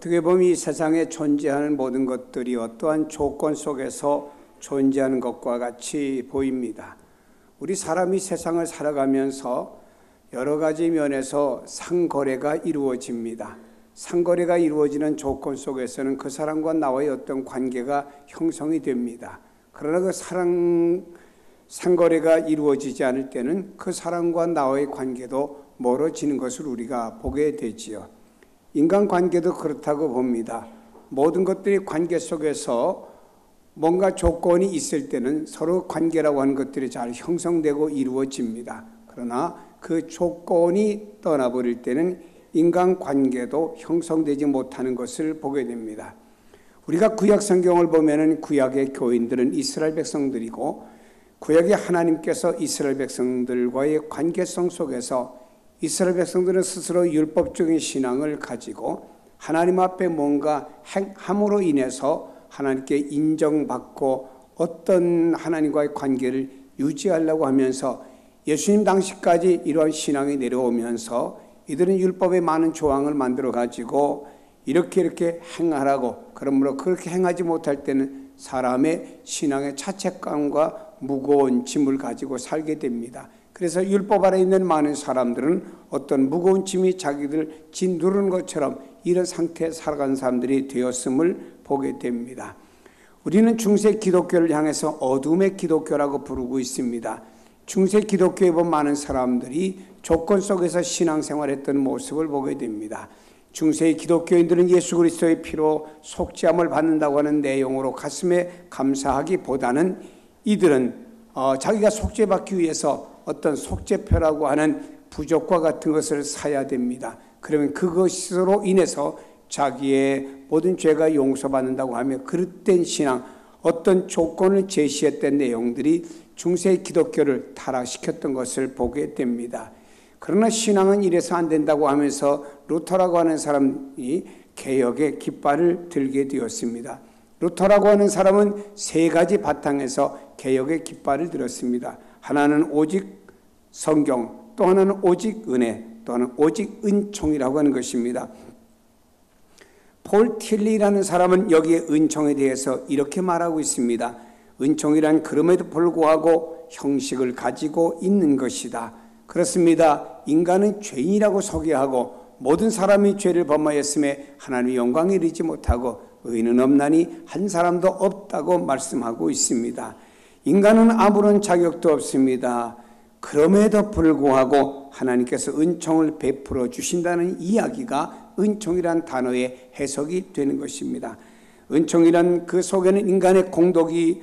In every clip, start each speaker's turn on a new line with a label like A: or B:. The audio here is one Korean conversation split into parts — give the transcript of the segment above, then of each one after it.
A: 어떻게 보면 이 세상에 존재하는 모든 것들이 어떠한 조건 속에서 존재하는 것과 같이 보입니다. 우리 사람이 세상을 살아가면서 여러 가지 면에서 상거래가 이루어집니다. 상거래가 이루어지는 조건 속에서는 그 사람과 나와의 어떤 관계가 형성이 됩니다. 그러나 그 상거래가 이루어지지 않을 때는 그 사람과 나와의 관계도 멀어지는 것을 우리가 보게 되지요. 인간관계도 그렇다고 봅니다. 모든 것들이 관계 속에서 뭔가 조건이 있을 때는 서로 관계라고 하는 것들이 잘 형성되고 이루어집니다. 그러나 그 조건이 떠나버릴 때는 인간관계도 형성되지 못하는 것을 보게 됩니다. 우리가 구약 성경을 보면은 구약의 교인들은 이스라엘 백성들이고 구약의 하나님께서 이스라엘 백성들과의 관계성 속에서 이스라엘 백성들은 스스로 율법적인 신앙을 가지고 하나님 앞에 뭔가 행함으로 인해서 하나님께 인정받고 어떤 하나님과의 관계를 유지하려고 하면서 예수님 당시까지 이러한 신앙이 내려오면서 이들은 율법의 많은 조항을 만들어 가지고 이렇게 행하라고, 그러므로 그렇게 행하지 못할 때는 사람의 신앙의 자책감과 무거운 짐을 가지고 살게 됩니다. 그래서 율법 아래 있는 많은 사람들은 어떤 무거운 짐이 자기들 짓누르는 것처럼 이런 상태에 살아가는 사람들이 되었음을 보게 됩니다. 우리는 중세 기독교를 향해서 어둠의 기독교라고 부르고 있습니다. 중세 기독교에 본 많은 사람들이 조건 속에서 신앙생활했던 모습을 보게 됩니다. 중세의 기독교인들은 예수 그리스도의 피로 속죄함을 받는다고 하는 내용으로 가슴에 감사하기보다는 이들은 자기가 속죄받기 위해서 어떤 속죄표라고 하는 부적과 같은 것을 사야 됩니다. 그러면 그것으로 인해서 자기의 모든 죄가 용서받는다고 하며 그릇된 신앙, 어떤 조건을 제시했던 내용들이 중세 기독교를 타락시켰던 것을 보게 됩니다. 그러나 신앙은 이래서 안 된다고 하면서 루터라고 하는 사람이 개혁의 깃발을 들게 되었습니다. 루터라고 하는 사람은 세 가지 바탕에서 개혁의 깃발을 들었습니다. 하나는 오직 성경, 또 하나는 오직 은혜, 또 하나는 오직 은총이라고 하는 것입니다. 폴 틸리라는 사람은 여기에 은총에 대해서 이렇게 말하고 있습니다. 은총이란 그럼에도 불구하고 형식을 가지고 있는 것이다. 그렇습니다. 인간은 죄인이라고 소개하고 모든 사람이 죄를 범하였음에 하나님의 영광에 이르지 못하고 의인은 없나니 한 사람도 없다고 말씀하고 있습니다. 인간은 아무런 자격도 없습니다. 그럼에도 불구하고 하나님께서 은총을 베풀어 주신다는 이야기가 은총이란 단어의 해석이 되는 것입니다. 은총이란 그 속에는 인간의 공덕이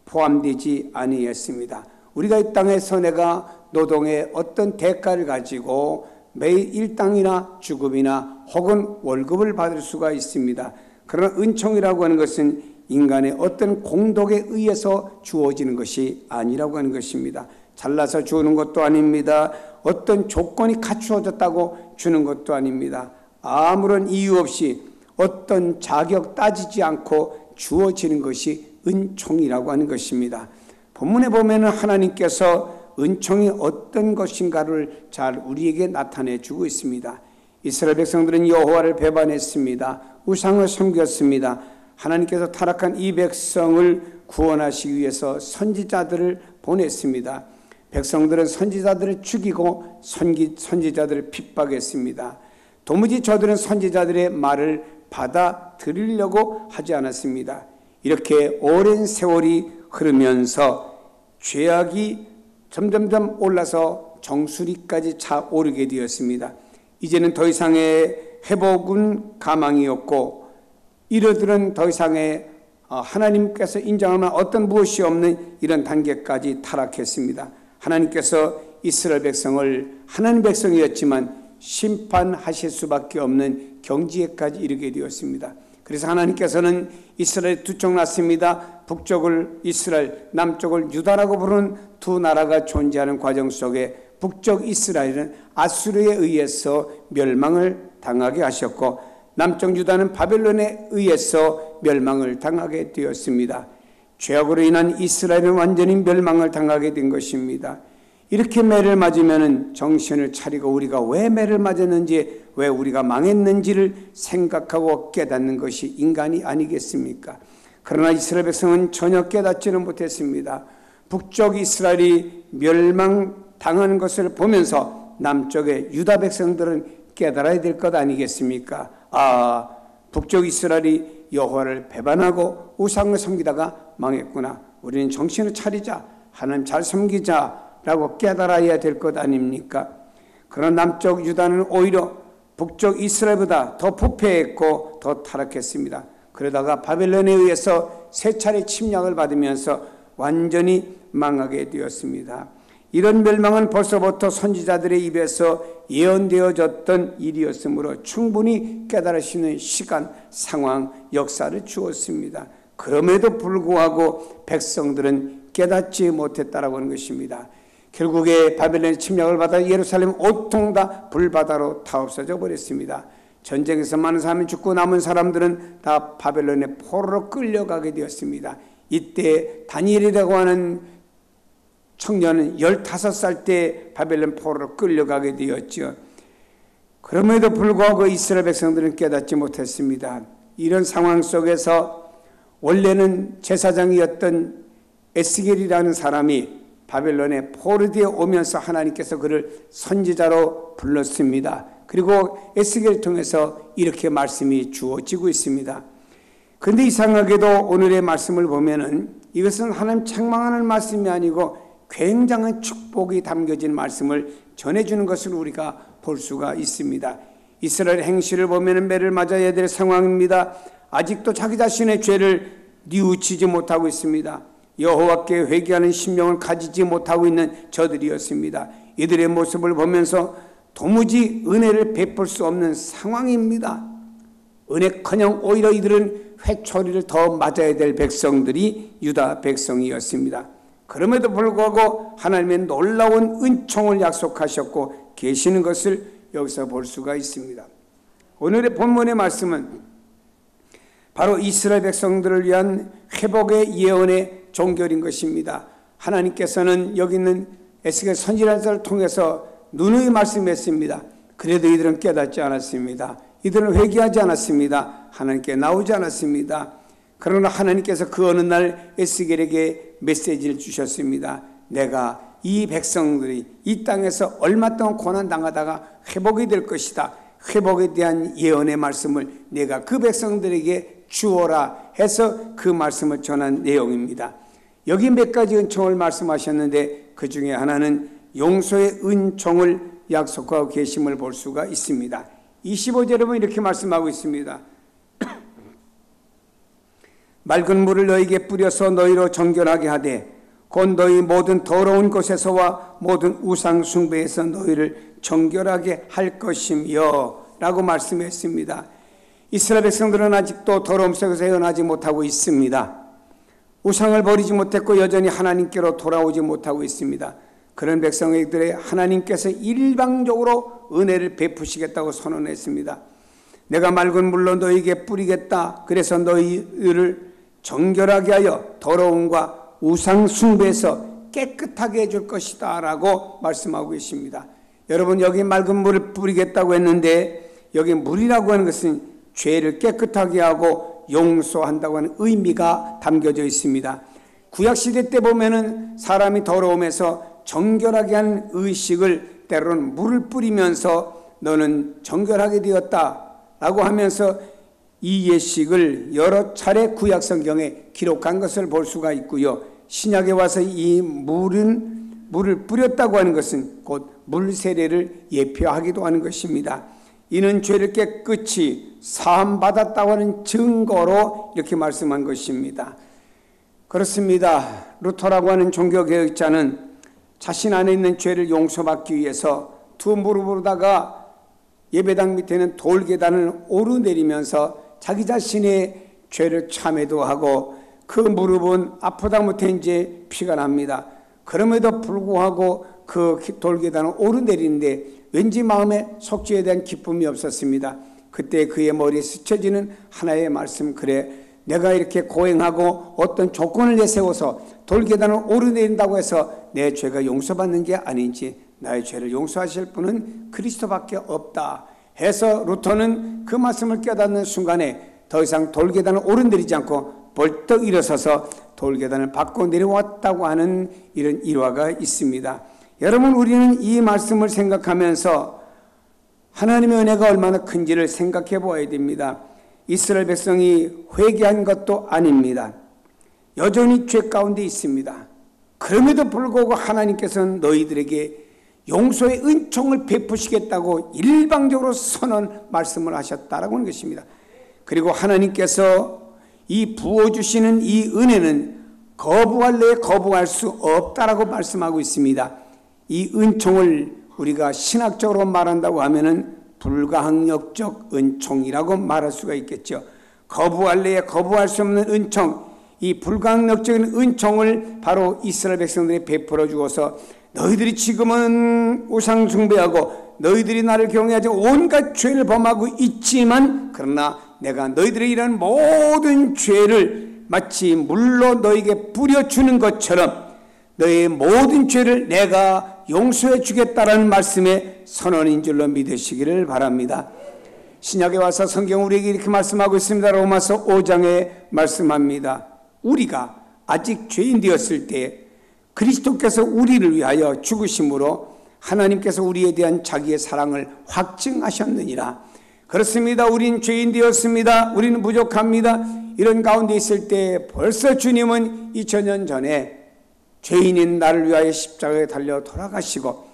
A: 포함되지 아니했습니다. 우리가 이 땅에서 내가 노동의 어떤 대가를 가지고 매일 일당이나 주급이나 혹은 월급을 받을 수가 있습니다. 그러나 은총이라고 하는 것은 인간의 어떤 공덕에 의해서 주어지는 것이 아니라고 하는 것입니다. 잘나서 주는 것도 아닙니다. 어떤 조건이 갖추어졌다고 주는 것도 아닙니다. 아무런 이유 없이 어떤 자격 따지지 않고 주어지는 것이 은총이라고 하는 것입니다. 본문에 보면은 하나님께서 은총이 어떤 것인가를 잘 우리에게 나타내 주고 있습니다. 이스라엘 백성들은 여호와를 배반했습니다. 우상을 섬겼습니다. 하나님께서 타락한 이 백성을 구원하시기 위해서 선지자들을 보냈습니다. 백성들은 선지자들을 죽이고 선지자들을 핍박했습니다. 도무지 저들은 선지자들의 말을 받아들이려고 하지 않았습니다. 이렇게 오랜 세월이 흐르면서 죄악이 점점점 올라서 정수리까지 차오르게 되었습니다. 이제는 더 이상의 회복은 가망이 없고 이들은 더 이상의 하나님께서 인정할 만한 어떤 무엇이 없는 이런 단계까지 타락했습니다. 하나님께서 이스라엘 백성을 하나님 백성이었지만 심판하실 수밖에 없는 경지에까지 이르게 되었습니다. 그래서 하나님께서는 이스라엘 두 쪽 났습니다. 북쪽을 이스라엘, 남쪽을 유다라고 부르는 두 나라가 존재하는 과정 속에 북쪽 이스라엘은 아수르에 의해서 멸망을 당하게 하셨고 남쪽 유다는 바벨론에 의해서 멸망을 당하게 되었습니다. 죄악으로 인한 이스라엘은 완전히 멸망을 당하게 된 것입니다. 이렇게 매를 맞으면 정신을 차리고 우리가 왜 매를 맞았는지, 왜 우리가 망했는지를 생각하고 깨닫는 것이 인간이 아니겠습니까? 그러나 이스라엘 백성은 전혀 깨닫지는 못했습니다. 북쪽 이스라엘이 멸망당하는 것을 보면서 남쪽의 유다 백성들은 깨달아야 될 것 아니겠습니까? 북쪽 이스라엘이 여호와를 배반하고 우상을 섬기다가 망했구나. 우리는 정신을 차리자, 하나님 잘 섬기자라고 깨달아야 될 것 아닙니까? 그러나 남쪽 유다는 오히려 북쪽 이스라엘보다 더 부패했고 더 타락했습니다. 그러다가 바벨론에 의해서 세 차례 침략을 받으면서 완전히 망하게 되었습니다. 이런 멸망은 벌써부터 선지자들의 입에서 예언되어졌던 일이었으므로 충분히 깨달을 수 있는 시간, 상황, 역사를 주었습니다. 그럼에도 불구하고 백성들은 깨닫지 못했다라고 하는 것입니다. 결국에 바벨론의 침략을 받아 예루살렘 온통 다 불바다로 다 없어져 버렸습니다. 전쟁에서 많은 사람이 죽고 남은 사람들은 다 바벨론의 포로로 끌려가게 되었습니다. 이때 다니엘이라고 하는 청년은 15살 때 바벨론 포로로 끌려가게 되었죠. 그럼에도 불구하고 이스라엘 백성들은 깨닫지 못했습니다. 이런 상황 속에서 원래는 제사장이었던 에스겔이라는 사람이 바벨론의 포로되어 오면서 하나님께서 그를 선지자로 불렀습니다. 그리고 에스겔을 통해서 이렇게 말씀이 주어지고 있습니다. 그런데 이상하게도 오늘의 말씀을 보면은 이것은 하나님 책망하는 말씀이 아니고 굉장한 축복이 담겨진 말씀을 전해주는 것을 우리가 볼 수가 있습니다. 이스라엘 행실을 보면은 매를 맞아야 될 상황입니다. 아직도 자기 자신의 죄를 뉘우치지 못하고 있습니다. 여호와께 회개하는 심령을 가지지 못하고 있는 저들이었습니다. 이들의 모습을 보면서 도무지 은혜를 베풀 수 없는 상황입니다. 은혜커녕 오히려 이들은 회초리를 더 맞아야 될 백성들이 유다 백성이었습니다. 그럼에도 불구하고 하나님의 놀라운 은총을 약속하셨고 계시는 것을 여기서 볼 수가 있습니다. 오늘의 본문의 말씀은 바로 이스라엘 백성들을 위한 회복의 예언의 종결인 것입니다. 하나님께서는 여기 있는 에스겔 선지자를 통해서 누누이 말씀했습니다. 그래도 이들은 깨닫지 않았습니다. 이들은 회개하지 않았습니다. 하나님께 나오지 않았습니다. 그러나 하나님께서 그 어느 날 에스겔에게 메시지를 주셨습니다. 내가 이 백성들이 이 땅에서 얼마 동안 고난당하다가 회복이 될 것이다. 회복에 대한 예언의 말씀을 내가 그 백성들에게 주어라 해서 그 말씀을 전한 내용입니다. 여기 몇 가지 은총을 말씀하셨는데 그 중에 하나는 용서의 은총을 약속하고 계심을 볼 수가 있습니다. 25절에 보면 이렇게 말씀하고 있습니다. 맑은 물을 너희에게 뿌려서 너희로 정결하게 하되 곧 너희 모든 더러운 것에서와 모든 우상 숭배에서 너희를 정결하게 할 것이며 라고 말씀했습니다. 이스라엘 백성들은 아직도 더러움 속에서 헤어나지 못하고 있습니다. 우상을 버리지 못했고 여전히 하나님께로 돌아오지 못하고 있습니다. 그런 백성들의 하나님께서 일방적으로 은혜를 베푸시겠다고 선언했습니다. 내가 맑은 물로 너희에게 뿌리겠다. 그래서 너희를 정결하게 하여 더러움과 우상 숭배에서 깨끗하게 해줄 것이다 라고 말씀하고 계십니다. 여러분, 여기 맑은 물을 뿌리겠다고 했는데 여기 물이라고 하는 것은 죄를 깨끗하게 하고 용서한다고 하는 의미가 담겨져 있습니다. 구약시대 때 보면은 사람이 더러움에서 정결하게 하는 의식을 때로는 물을 뿌리면서 너는 정결하게 되었다 라고 하면서 이 예식을 여러 차례 구약 성경에 기록한 것을 볼 수가 있고요. 신약에 와서 이 물을 뿌렸다고 하는 것은 곧 물 세례를 예표하기도 하는 것입니다. 이는 죄를 깨끗이 사함받았다고 하는 증거로 이렇게 말씀한 것입니다. 그렇습니다. 루터라고 하는 종교개혁자는 자신 안에 있는 죄를 용서받기 위해서 두 무릎으로다가 예배당 밑에는 돌계단을 오르내리면서 자기 자신의 죄를 참회도 하고 그 무릎은 아프다 못해 이제 피가 납니다. 그럼에도 불구하고 그 돌계단을 오르내리는데 왠지 마음에 속죄에 대한 기쁨이 없었습니다. 그때 그의 머리에 스쳐지는 하나의 말씀, 그래 내가 이렇게 고행하고 어떤 조건을 내세워서 돌계단을 오르내린다고 해서 내 죄가 용서받는 게 아닌지, 나의 죄를 용서하실 분은 그리스도밖에 없다 해서 루터는 그 말씀을 깨닫는 순간에 더 이상 돌계단을 오르내리지 않고 벌떡 일어서서 돌계단을 밟고 내려왔다고 하는 이런 일화가 있습니다. 여러분, 우리는 이 말씀을 생각하면서 하나님의 은혜가 얼마나 큰지를 생각해 보아야 됩니다. 이스라엘 백성이 회개한 것도 아닙니다. 여전히 죄 가운데 있습니다. 그럼에도 불구하고 하나님께서는 너희들에게 용서의 은총을 베푸시겠다고 일방적으로 선언 말씀을 하셨다라고 하는 것입니다. 그리고 하나님께서 이 부어주시는 이 은혜는 거부할래 거부할 수 없다라고 말씀하고 있습니다. 이 은총을 우리가 신학적으로 말한다고 하면은 불가항력적 은총이라고 말할 수가 있겠죠. 거부할래야 거부할 수 없는 은총, 이 불가항력적인 은총을 바로 이스라엘 백성들이 베풀어 주어서 너희들이 지금은 우상 숭배하고 너희들이 나를 경외하지 온갖 죄를 범하고 있지만, 그러나 내가 너희들의 이런 모든 죄를 마치 물로 너에게 뿌려주는 것처럼 너의 모든 죄를 내가 용서해 주겠다라는 말씀의 선언인 줄로 믿으시기를 바랍니다. 신약에 와서 성경 우리에게 이렇게 말씀하고 있습니다. 로마서 5장에 말씀합니다. 우리가 아직 죄인 되었을 때 그리스도께서 우리를 위하여 죽으심으로 하나님께서 우리에 대한 자기의 사랑을 확증하셨느니라. 그렇습니다. 우린 죄인 되었습니다. 우리는 부족합니다. 이런 가운데 있을 때 벌써 주님은 2000년 전에 죄인인 나를 위하여 십자가에 달려 돌아가시고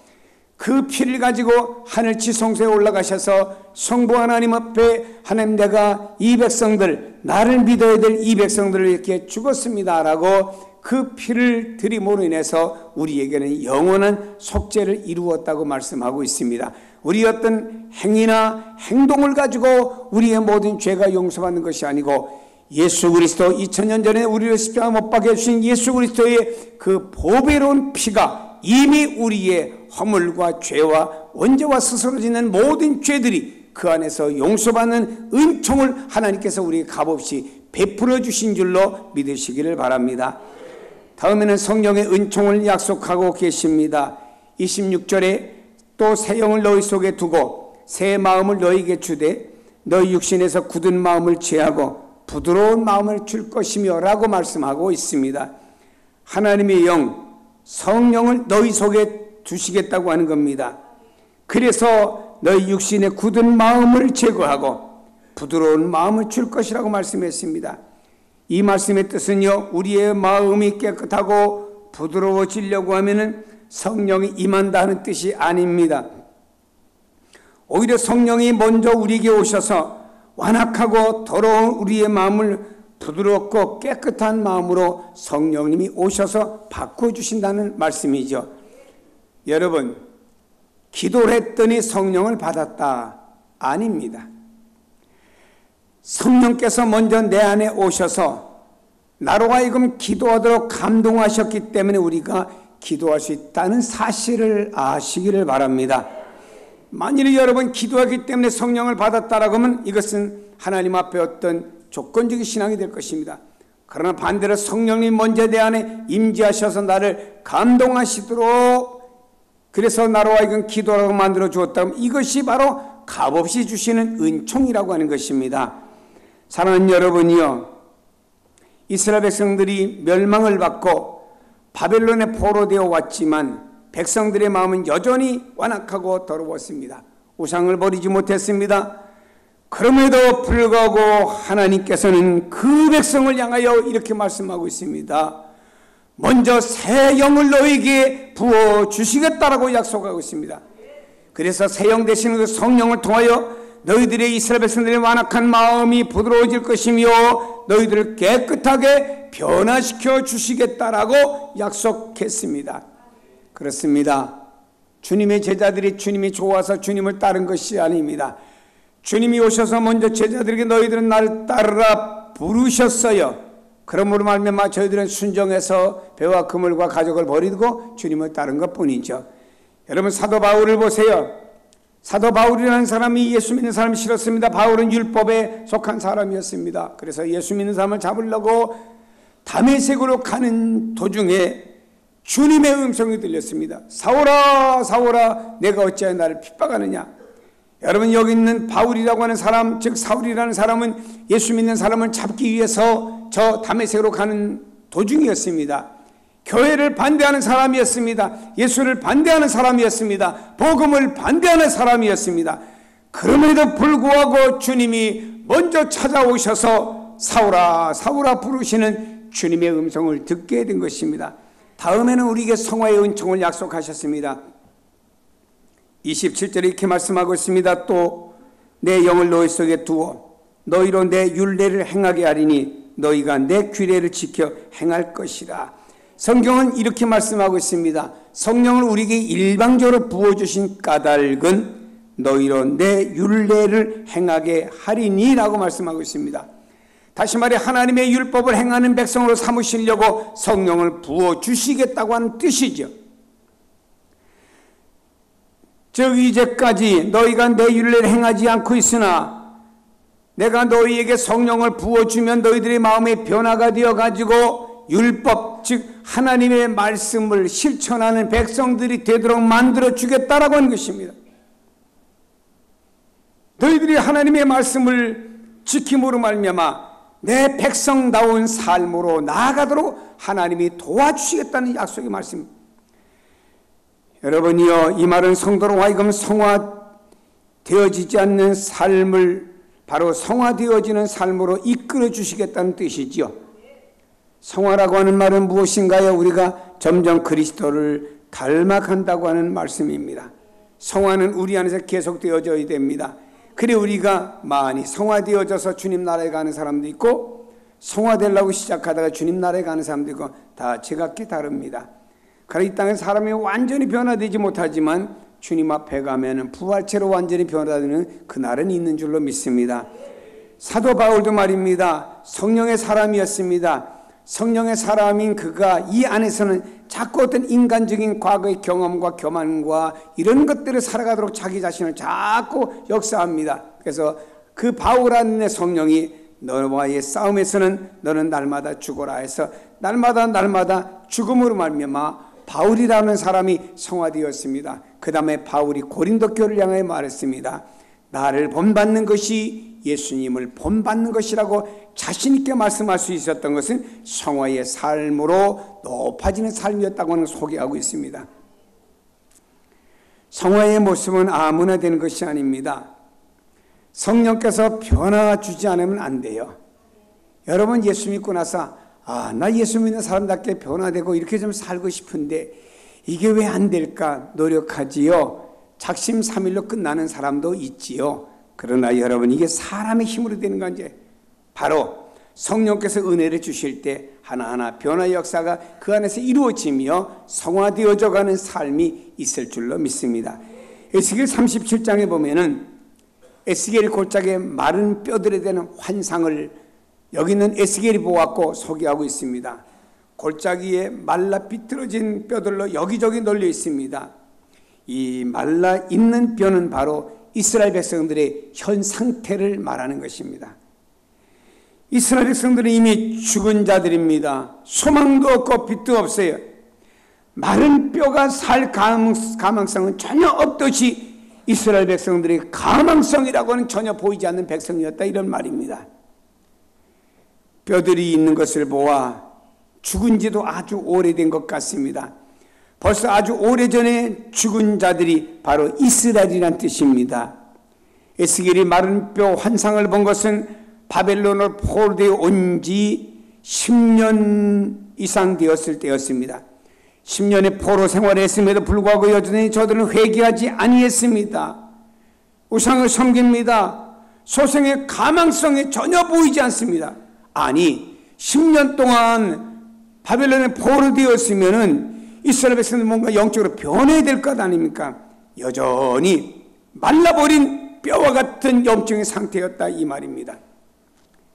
A: 그 피를 가지고 하늘 지성소에 올라가셔서 성부 하나님 앞에 하나님, 내가 이 백성들, 나를 믿어야 될 이 백성들을 이렇게 죽었습니다 라고 그 피를 들임으로 인해서 우리에게는 영원한 속죄를 이루었다고 말씀하고 있습니다. 우리 어떤 행위나 행동을 가지고 우리의 모든 죄가 용서받는 것이 아니고 예수 그리스도 2000년 전에 우리를 십자가 못 박혀 주신 예수 그리스도의 그 보배로운 피가 이미 우리의 허물과 죄와 원죄와 스스로 짓는 모든 죄들이 그 안에서 용서받는 은총을 하나님께서 우리에게 값없이 베풀어 주신 줄로 믿으시기를 바랍니다. 다음에는 성령의 은총을 약속하고 계십니다. 26절에 또 새 영을 너희 속에 두고 새 마음을 너희에게 주되 너희 육신에서 굳은 마음을 제하고 부드러운 마음을 줄 것이며 라고 말씀하고 있습니다. 하나님의 영, 성령을 너희 속에 두시겠다고 하는 겁니다. 그래서 너희 육신의 굳은 마음을 제거하고 부드러운 마음을 줄 것이라고 말씀했습니다. 이 말씀의 뜻은요, 우리의 마음이 깨끗하고 부드러워지려고 하면은 성령이 임한다는 뜻이 아닙니다. 오히려 성령이 먼저 우리에게 오셔서 완악하고 더러운 우리의 마음을 부드럽고 깨끗한 마음으로 성령님이 오셔서 바꿔주신다는 말씀이죠. 여러분, 기도를 했더니 성령을 받았다? 아닙니다. 성령께서 먼저 내 안에 오셔서 나로 하여금 기도하도록 감동하셨기 때문에 우리가 기도할 수 있다는 사실을 아시기를 바랍니다. 만일 여러분 기도하기 때문에 성령을 받았다라고 하면 이것은 하나님 앞에 어떤 조건적인 신앙이 될 것입니다. 그러나 반대로 성령님 먼저 내 안에 임재하셔서 나를 감동하시도록, 그래서 나로 하여금 기도하라고 만들어 주었다면 이것이 바로 값없이 주시는 은총이라고 하는 것입니다. 사랑하는 여러분이요, 이스라엘 백성들이 멸망을 받고 바벨론에 포로되어 왔지만 백성들의 마음은 여전히 완악하고 더러웠습니다. 우상을 버리지 못했습니다. 그럼에도 불구하고 하나님께서는 그 백성을 향하여 이렇게 말씀하고 있습니다. 먼저 새 영을 너에게 부어주시겠다라고 약속하고 있습니다. 그래서 새 영 되시는 그 성령을 통하여 너희들의 이스라엘 백성들의 완악한 마음이 부드러워질 것이며 너희들을 깨끗하게 변화시켜 주시겠다라고 약속했습니다. 그렇습니다. 주님의 제자들이 주님이 좋아서 주님을 따른 것이 아닙니다. 주님이 오셔서 먼저 제자들에게 너희들은 나를 따르라 부르셨어요. 그러므로 말미암아 저희들은 순종해서 배와 그물과 가족을 버리고 주님을 따른 것뿐이죠. 여러분, 사도 바울을 보세요. 사도 바울이라는 사람이 예수 믿는 사람이 싫었습니다. 바울은 율법에 속한 사람이었습니다. 그래서 예수 믿는 사람을 잡으려고 다메섹으로 가는 도중에 주님의 음성이 들렸습니다. 사울아 사울아 내가 어찌하여 나를 핍박하느냐. 여러분, 여기 있는 바울이라고 하는 사람, 즉 사울이라는 사람은 예수 믿는 사람을 잡기 위해서 저 다메섹으로 가는 도중이었습니다. 교회를 반대하는 사람이었습니다. 예수를 반대하는 사람이었습니다. 복음을 반대하는 사람이었습니다. 그럼에도 불구하고 주님이 먼저 찾아오셔서 사울아 사울아 부르시는 주님의 음성을 듣게 된 것입니다. 다음에는 우리에게 성화의 은총을 약속하셨습니다. 27절에 이렇게 말씀하고 있습니다. 또 내 영을 너희 속에 두어 너희로 내 율례를 행하게 하리니 너희가 내 규례를 지켜 행할 것이라. 성경은 이렇게 말씀하고 있습니다. 성령을 우리에게 일방적으로 부어주신 까닭은 너희로 내 율례를 행하게 하리니 라고 말씀하고 있습니다. 다시 말해 하나님의 율법을 행하는 백성으로 삼으시려고 성령을 부어주시겠다고 하는 뜻이죠. 즉 이제까지 너희가 내 율례를 행하지 않고 있으나 내가 너희에게 성령을 부어주면 너희들의 마음의 변화가 되어가지고 율법, 즉 하나님의 말씀을 실천하는 백성들이 되도록 만들어주겠다라고 하는 것입니다. 너희들이 하나님의 말씀을 지킴으로 말미암아 내 백성다운 삶으로 나아가도록 하나님이 도와주시겠다는 약속의 말씀입니다. 여러분이요, 이 말은 성도로 하여금 성화되어지지 않는 삶을 바로 성화되어지는 삶으로 이끌어 주시겠다는 뜻이지요. 성화라고 하는 말은 무엇인가요? 우리가 점점 그리스도를 닮아간다고 하는 말씀입니다. 성화는 우리 안에서 계속되어져야 됩니다. 그래 우리가 많이 성화되어져서 주님 나라에 가는 사람도 있고 성화되려고 시작하다가 주님 나라에 가는 사람도 있고 다 제각기 다릅니다. 그러나 이 땅에 사람이 완전히 변화되지 못하지만 주님 앞에 가면 부활체로 완전히 변화되는 그날은 있는 줄로 믿습니다. 사도 바울도 말입니다. 성령의 사람이었습니다. 성령의 사람인 그가 이 안에서는 자꾸 어떤 인간적인 과거의 경험과 교만과 이런 것들을 살아가도록 자기 자신을 자꾸 역사합니다. 그래서 그 바울 안에 성령이 너와의 싸움에서는 너는 날마다 죽어라 해서 날마다 죽음으로 말미암아 바울이라는 사람이 성화되었습니다. 그 다음에 바울이 고린도 교회를 향해 말했습니다. 나를 본받는 것이 예수님을 본받는 것이라고 자신 있게 말씀할 수 있었던 것은 성화의 삶으로 높아지는 삶이었다고 하는 소개하고 있습니다. 성화의 모습은 아무나 되는 것이 아닙니다. 성령께서 변화 주지 않으면 안 돼요. 여러분 예수 믿고 나서 나 예수 믿는 사람답게 변화되고 이렇게 좀 살고 싶은데 이게 왜 안 될까 노력하지요. 작심삼일로 끝나는 사람도 있지요. 그러나 여러분 이게 사람의 힘으로 되는 건지 바로 성령께서 은혜를 주실 때 하나하나 변화의 역사가 그 안에서 이루어지며 성화되어져 가는 삶이 있을 줄로 믿습니다. 에스겔 37장에 보면은 에스겔 골짜기에 마른 뼈들에 대한 환상을 여기 있는 에스겔이 보았고 소개하고 있습니다. 골짜기에 말라 비틀어진 뼈들로 여기저기 널려 있습니다. 이 말라 있는 뼈는 바로 이스라엘 백성들의 현 상태를 말하는 것입니다. 이스라엘 백성들은 이미 죽은 자들입니다. 소망도 없고 빛도 없어요. 마른 뼈가 살 가망성은 전혀 없듯이 이스라엘 백성들의 가망성이라고는 전혀 보이지 않는 백성이었다 이런 말입니다. 뼈들이 있는 것을 보아 죽은 지도 아주 오래된 것 같습니다. 벌써 아주 오래전에 죽은 자들이 바로 이스라엘이란 뜻입니다. 에스겔이 마른 뼈 환상을 본 것은 바벨론으로 포로되어 온 지 10년 이상 되었을 때였습니다. 10년의 포로 생활을 했음에도 불구하고 여전히 저들은 회개하지 아니했습니다. 우상을 섬깁니다. 소생의 가망성이 전혀 보이지 않습니다. 아니 10년 동안 바벨론에 포로되었으면은 이스라엘 백성들 뭔가 영적으로 변해야 될 것 아닙니까? 여전히 말라버린 뼈와 같은 영적인 상태였다 이 말입니다.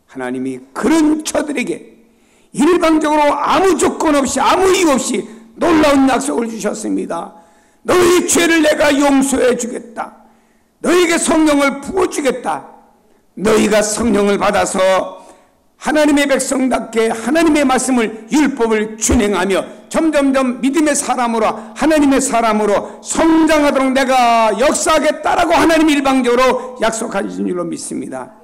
A: 하나님이 그런 저들에게 일방적으로 아무 조건 없이 아무 이유 없이 놀라운 약속을 주셨습니다. 너희 죄를 내가 용서해 주겠다. 너희에게 성령을 부어주겠다. 너희가 성령을 받아서 하나님의 백성답게 하나님의 말씀을, 율법을 준행하며 점점점 믿음의 사람으로, 하나님의 사람으로 성장하도록 내가 역사하겠다라고 하나님이 일방적으로 약속하신 줄로 믿습니다.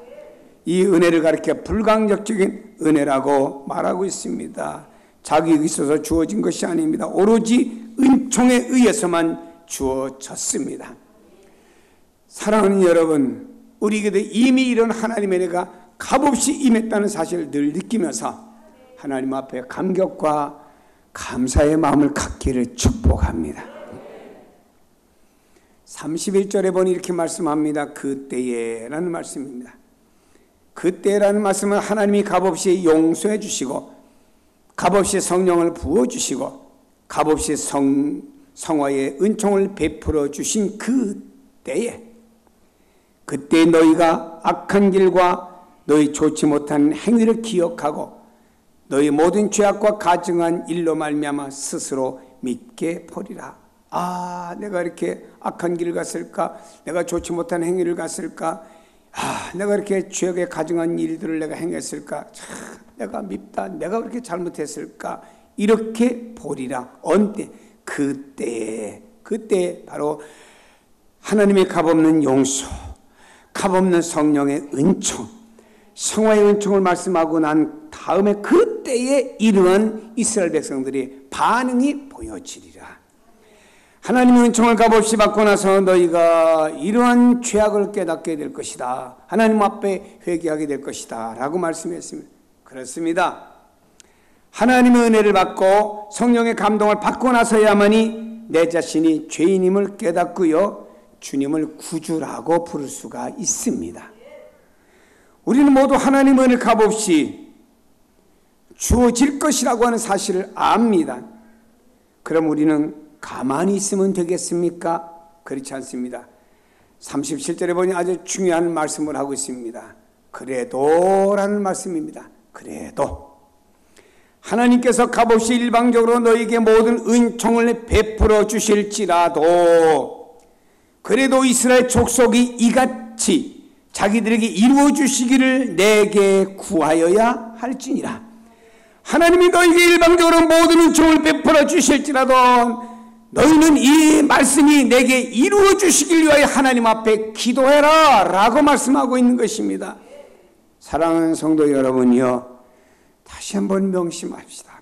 A: 이 은혜를 가리켜 불강력적인 은혜라고 말하고 있습니다. 자격이 있어서 주어진 것이 아닙니다. 오로지 은총에 의해서만 주어졌습니다. 사랑하는 여러분, 우리에게도 이미 이런 하나님의 은혜가 값없이 임했다는 사실을 늘 느끼면서 하나님 앞에 감격과 감사의 마음을 갖기를 축복합니다. 31절에 보니 이렇게 말씀합니다. 그때에 라는 말씀입니다. 그때라는 말씀은 하나님이 값없이 용서해 주시고 값없이 성령을 부어주시고 값없이 성화의 은총을 베풀어 주신 그때에, 그때 너희가 악한 길과 너희 좋지 못한 행위를 기억하고 너희 모든 죄악과 가증한 일로 말미암아 스스로 믿게 버리라. 아, 내가 이렇게 악한 길을 갔을까? 내가 좋지 못한 행위를 갔을까? 아, 내가 이렇게 죄악에 가증한 일들을 내가 행했을까? 참, 내가 밉다. 내가 그렇게 잘못했을까? 이렇게 버리라. 언제? 그때 바로 하나님의 값없는 용서, 값없는 성령의 은총, 성화의 은총을 말씀하고 난 다음에 그때에 이르한 이스라엘 백성들이 반응이 보여지리라. 하나님의 은총을 값없이 받고 나서 너희가 이러한 죄악을 깨닫게 될 것이다. 하나님 앞에 회개하게 될 것이다 라고 말씀했습니다. 그렇습니다. 하나님의 은혜를 받고 성령의 감동을 받고 나서야만이 내 자신이 죄인임을 깨닫고요, 주님을 구주라고 부를 수가 있습니다. 우리는 모두 하나님의 은혜를 값없이 주어질 것이라고 하는 사실을 압니다. 그럼 우리는 가만히 있으면 되겠습니까? 그렇지 않습니다. 37절에 보니 아주 중요한 말씀을 하고 있습니다. 그래도 라는 말씀입니다. 그래도 하나님께서 값없이 일방적으로 너에게 모든 은총을 베풀어 주실지라도, 그래도 이스라엘 족속이 이같이 자기들에게 이루어 주시기를 내게 구하여야 할지니라. 하나님이 너에게 일방적으로 모든 은총을 베풀어 주실지라도 너희는 이 말씀이 내게 이루어 주시길 위하여 하나님 앞에 기도해라 라고 말씀하고 있는 것입니다. 사랑하는 성도 여러분이요, 다시 한번 명심합시다.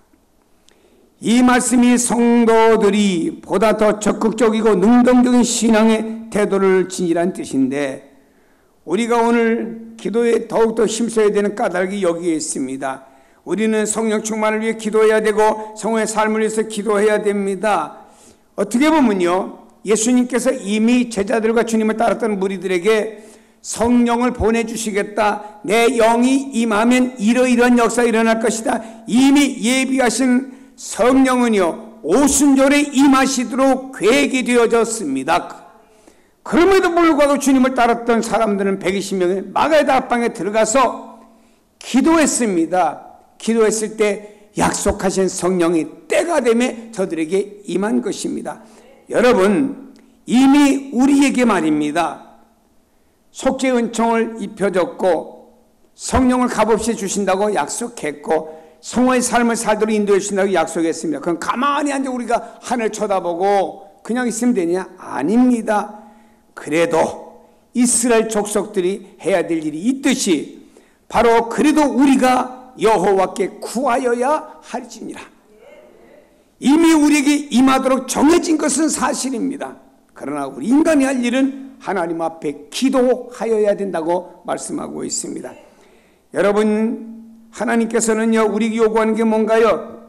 A: 이 말씀이 성도들이 보다 더 적극적이고 능동적인 신앙의 태도를 지니란 뜻인데, 우리가 오늘 기도에 더욱더 힘써야 되는 까닭이 여기에 있습니다. 우리는 성령 충만을 위해 기도해야 되고 성화의 삶을 위해서 기도해야 됩니다. 어떻게 보면요, 예수님께서 이미 제자들과 주님을 따랐던 무리들에게 성령을 보내주시겠다, 내 영이 임하면 이러이러한 역사가 일어날 것이다, 이미 예비하신 성령은요 오순절에 임하시도록 계획이 되어졌습니다. 그럼에도 불구하고 주님을 따랐던 사람들은 120명의 마가의 다락방에 들어가서 기도했습니다. 기도했을 때 약속하신 성령이 때가 되매 저들에게 임한 것입니다. 여러분, 이미 우리에게 말입니다, 속죄 은총을 입혀줬고 성령을 값없이 주신다고 약속했고 성화의 삶을 살도록 인도해 주신다고 약속했습니다. 그럼 가만히 앉아 우리가 하늘 쳐다보고 그냥 있으면 되냐? 아닙니다. 그래도 이스라엘 족속들이 해야 될 일이 있듯이 바로 그래도 우리가 여호와께 구하여야 할지니라. 이미 우리에게 임하도록 정해진 것은 사실입니다. 그러나 우리 인간이 할 일은 하나님 앞에 기도하여야 된다고 말씀하고 있습니다. 여러분, 하나님께서는요 우리에게 요구하는 게 뭔가요?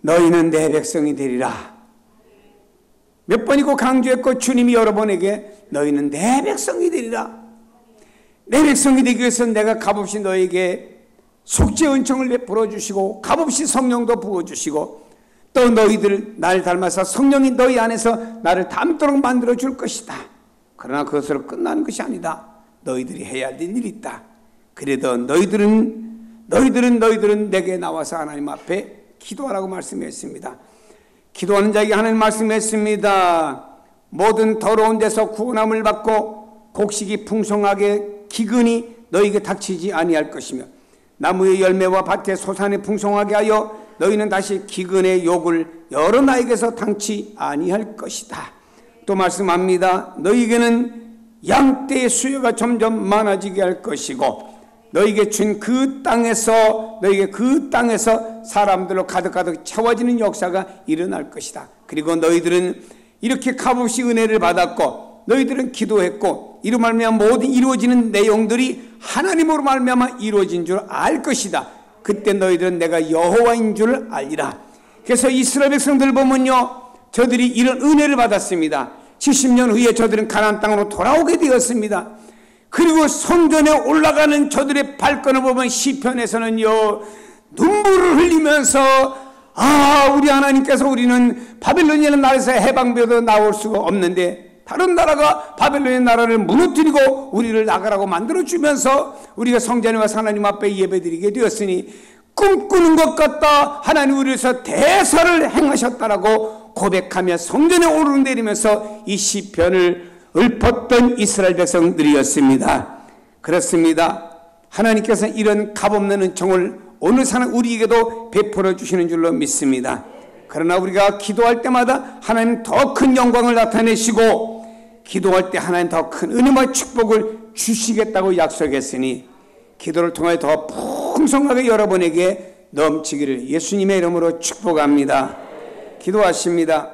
A: 너희는 내 백성이 되리라. 몇 번이고 강조했고 주님이 여러분에게 너희는 내 백성이 되리라. 내 백성이 되기 위해서 내가 값없이 너에게 속죄 은총을 베풀어 주시고 값없이 성령도 부어주시고 또 너희들 날 닮아서 성령이 너희 안에서 나를 닮도록 만들어 줄 것이다. 그러나 그것으로 끝나는 것이 아니다. 너희들이 해야 될 일이 있다. 그래도 너희들은 내게 나와서 하나님 앞에 기도하라고 말씀했습니다. 기도하는 자에게 하나님 말씀했습니다. 모든 더러운 데서 구원함을 받고 곡식이 풍성하게 기근이 너에게 닥치지 아니할 것이며 나무의 열매와 밭의 소산이 풍성하게 하여 너희는 다시 기근의 욕을 여러 나에게서 당치 아니할 것이다. 또 말씀합니다. 너희에게는 양떼의 수요가 점점 많아지게 할 것이고 너희에게 준 그 땅에서 사람들로 가득가득 채워지는 역사가 일어날 것이다. 그리고 너희들은 이렇게 값없이 은혜를 받았고 너희들은 기도했고 이로 말미암아 모든 이루어지는 내용들이 하나님으로 말미암아 이루어진 줄 알 것이다. 그때 너희들은 내가 여호와인 줄 알리라. 그래서 이스라엘 백성들 보면요, 저들이 이런 은혜를 받았습니다. 70년 후에 저들은 가나안 땅으로 돌아오게 되었습니다. 그리고 성전에 올라가는 저들의 발걸음을 보면 시편에서는요, 눈물을 흘리면서 우리 하나님께서 우리는 바벨론이라는 나라에서 해방되어도 나올 수가 없는데 다른 나라가 바벨론의 나라를 무너뜨리고 우리를 나가라고 만들어주면서 우리가 성전에 와서 하나님 앞에 예배드리게 되었으니 꿈꾸는 것 같다, 하나님 우리를 위해서 대사를 행하셨다라고 고백하며 성전에 오르내리면서 이 시편을 읊었던 이스라엘 백성들이었습니다. 그렇습니다. 하나님께서 이런 값없는 은총을 오늘 사는 우리에게도 베풀어 주시는 줄로 믿습니다. 그러나 우리가 기도할 때마다 하나님 더 큰 영광을 나타내시고 기도할 때 하나님 더 큰 은혜와 축복을 주시겠다고 약속했으니 기도를 통해 더 풍성하게 여러분에게 넘치기를 예수님의 이름으로 축복합니다. 기도하십니다.